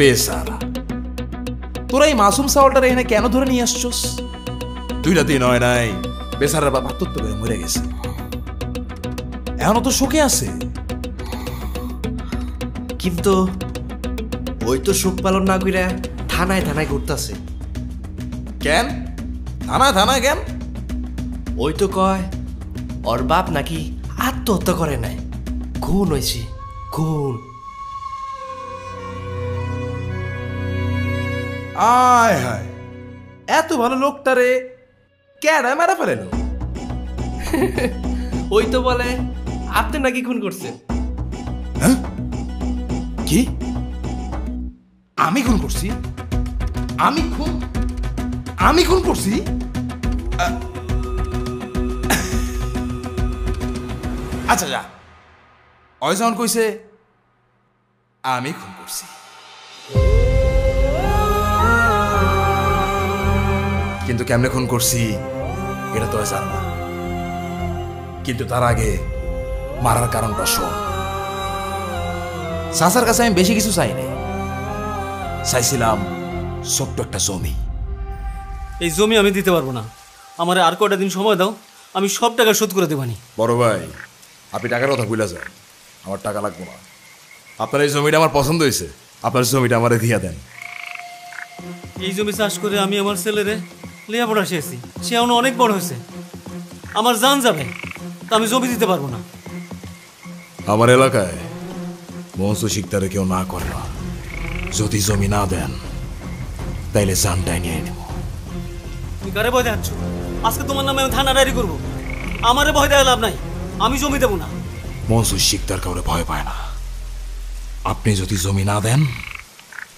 বেসারা। তোরা এই মাসুম সাওয়ালটার এখানে কেন ধরে নিয়ে আসছস? 2 রাতেই নয় নাই, বেসারার বাপ আত্মহত্যা করে মরে গেছে। এখনো তো শোকে আছে। কিন্তু ওই তো শোক পালন না কইরা থানায় থানায় ঘুরতাছে। কেন থানায় থানায় কেন? ওই তো কয় ওর বাপ নাকি আত্মহত্যা করে নাই, খুন হয়েছে, খুন। আয় হায়, এত ভালো লোকটারে কেডা মেরা ফেলেলো? ওই তো বলে আপনি নাকি খুন করছেন। হ্যাঁ? কি? আমি খুন করছি? আমি খুন করছি? আচ্ছা যা, ওই যখন কইছে আমি খুন করছি, কিন্তু কেমনে খুন করছি এটা তো জান না। কিন্তু তার আগে মারার কারণটা শোন। চাচার কাছে আমি বেশি কিছু চাই নাই, চাইছিলাম ছোট্ট একটা জমি। এই জমি আমি দিতে পারবো না, আমার আর কয়টা দিন সময় দাও, আমি সব টাকা শোধ করে দেবানি। বড় ভাই, আপনি টাকার কথা ভুলে যান, আমার টাকা লাগবো না। আপনার এই জমিটা আমার পছন্দ হয়েছে, আপনার জমিটা আমারে দিয়া দেন। এই জমি চাষ করে আমি আমার ছেলেরে লেখাপড়া শিখেছি, সে এখন অনেক বড় হয়েছে, আমার জান যাবে, তা আমি জমি দিতে পারবো না। আমার এলাকায় বংশ শিকদারে কেউ না করে না, যদি জমি না দেন তাইলে জানটাই নিয়ে নেব। তুমি কারে ভয় দেখাচ্ছ? আজকে তোমার নামে আমি থানা ডায়েরি করবো। আমারে ভয় দেখা লাভ নাই, আমি জমি দেবো না। মনসুর শিকদার কাউরে ভয় পায় না। আপনি যদি জমি না দেন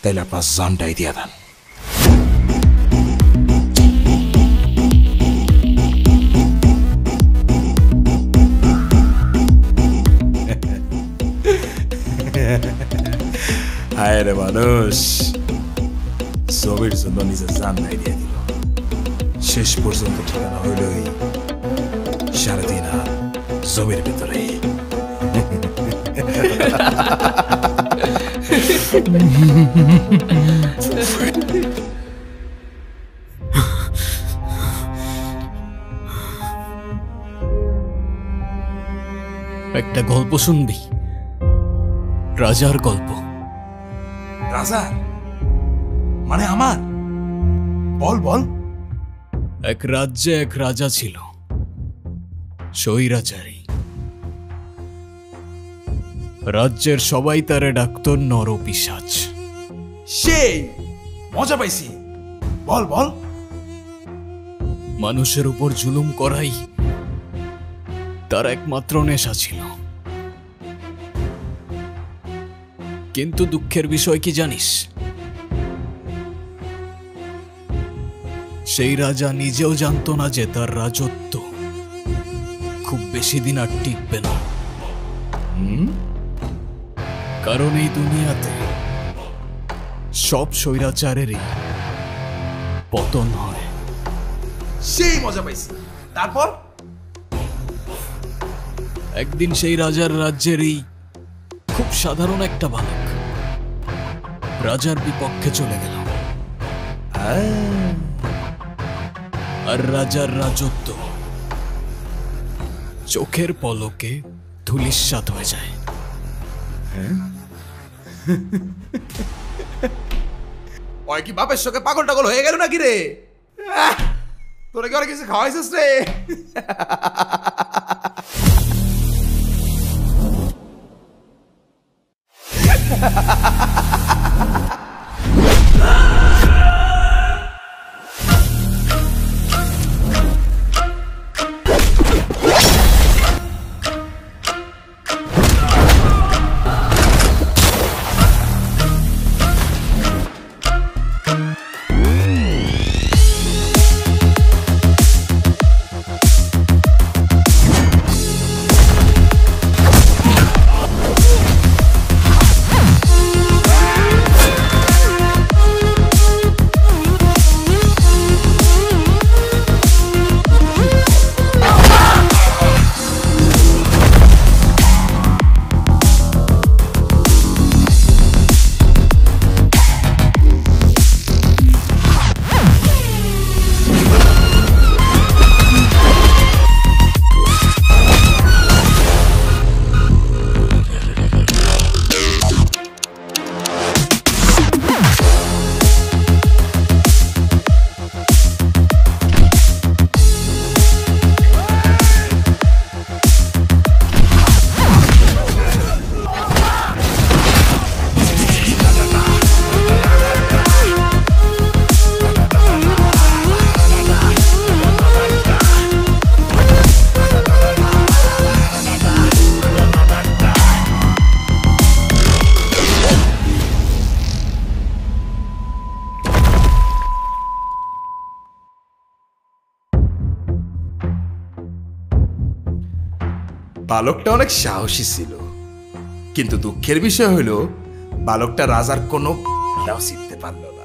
তাইলে আপনার জানটাই দিয়ে দেন। হায় রে মানুষ, জমির জন্য নিজের জানটাই দিয়ে দিল। শেষ পর্যন্ত ঠিকানা হইলই 3.5 হাত জমির ভিতরে। একটা গল্প শুনবি? রাজার গল্প। রাজার মানে আমার? বল বল। এক রাজ্যে এক রাজা ছিল, স্বৈরাচারী। রাজ্যের সবাই তারে ডাকত নরপিশাচ। সেই মজা পাইছি, বল বল। মানুষের উপর জুলুম করাই তার একমাত্র নেশা ছিল। কিন্তু দুঃখের বিষয় কি জানিস? সেই রাজা নিজেও জানতো না যে তার রাজত্ব খুব বেশি দিন আর টিকবে না। কারণ এই দুনিয়াতে সব স্বৈরাচারেরই পতন হয়। সেই মজা পাইছি, তারপর? একদিন সেই রাজার রাজ্যেরই খুব সাধারণ একটা বালক রাজার বিপক্ষে চলে গেল, আর রাজার রাজত্ব চোখের পলকে ধূলিসাৎ হয়ে যায়। ওই কি বাপের সঙ্গে পাগল টাগল হয়ে গেল নাকি রে? তোরা কি অনেক কিছু খাওয়াইছিস রে? বালকটা অনেক সাহসী ছিল, কিন্তু দুঃখের বিষয় হলো বালকটা রাজার কোনো চিনতে পারল না।